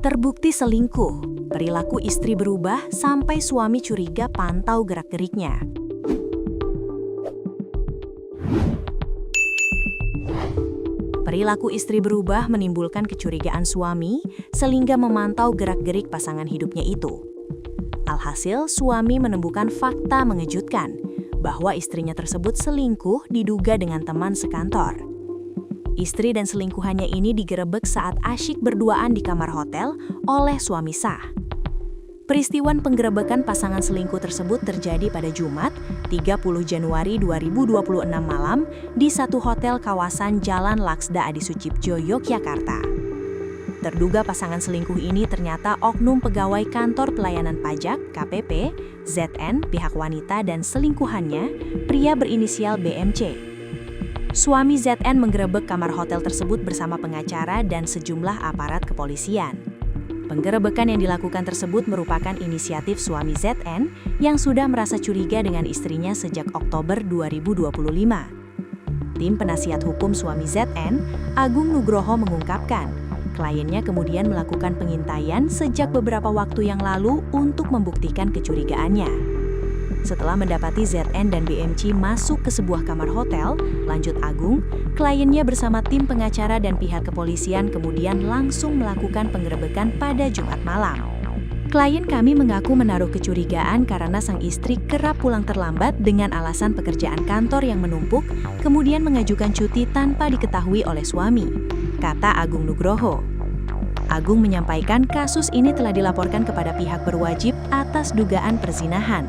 Terbukti selingkuh, perilaku istri berubah sampai suami curiga pantau gerak-geriknya. Perilaku istri berubah menimbulkan kecurigaan suami sehingga memantau gerak-gerik pasangan hidupnya itu. Alhasil, suami menemukan fakta mengejutkan bahwa istrinya tersebut selingkuh diduga dengan teman sekantor. Istri dan selingkuhannya ini digerebek saat asyik berduaan di kamar hotel oleh suami sah. Peristiwa penggerebekan pasangan selingkuh tersebut terjadi pada Jumat, 30 Januari 2026 malam di satu hotel kawasan Jalan Laksda Adi Sucipjo, Yogyakarta. Terduga pasangan selingkuh ini ternyata oknum pegawai kantor pelayanan pajak KPP, ZN, pihak wanita dan selingkuhannya, pria berinisial BMC. Suami ZN menggerebek kamar hotel tersebut bersama pengacara dan sejumlah aparat kepolisian. Penggerebekan yang dilakukan tersebut merupakan inisiatif suami ZN yang sudah merasa curiga dengan istrinya sejak Oktober 2025. Tim penasihat hukum suami ZN, Agung Nugroho mengungkapkan, kliennya kemudian melakukan pengintaian sejak beberapa waktu yang lalu untuk membuktikan kecurigaannya. Setelah mendapati ZN dan BMC masuk ke sebuah kamar hotel, lanjut Agung, kliennya bersama tim pengacara dan pihak kepolisian kemudian langsung melakukan penggerebekan pada Jumat malam. Klien kami mengaku menaruh kecurigaan karena sang istri kerap pulang terlambat dengan alasan pekerjaan kantor yang menumpuk, kemudian mengajukan cuti tanpa diketahui oleh suami, kata Agung Nugroho. Agung menyampaikan kasus ini telah dilaporkan kepada pihak berwajib atas dugaan perzinahan.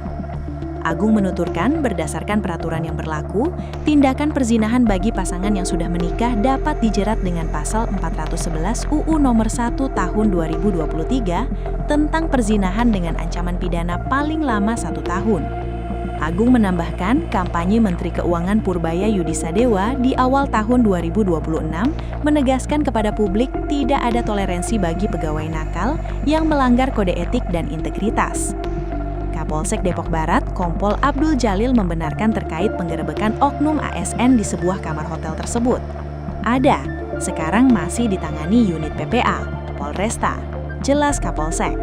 Agung menuturkan berdasarkan peraturan yang berlaku, tindakan perzinahan bagi pasangan yang sudah menikah dapat dijerat dengan pasal 411 UU Nomor 1 Tahun 2023 tentang perzinahan dengan ancaman pidana paling lama 1 tahun. Agung menambahkan kampanye Menteri Keuangan Purbaya Yudisadewa di awal tahun 2026 menegaskan kepada publik tidak ada toleransi bagi pegawai nakal yang melanggar kode etik dan integritas. Kapolsek Depok Barat, Kompol Abdul Jalil membenarkan terkait penggerebekan oknum ASN di sebuah kamar hotel tersebut. Ada, sekarang masih ditangani unit PPA, Polresta, jelas Kapolsek.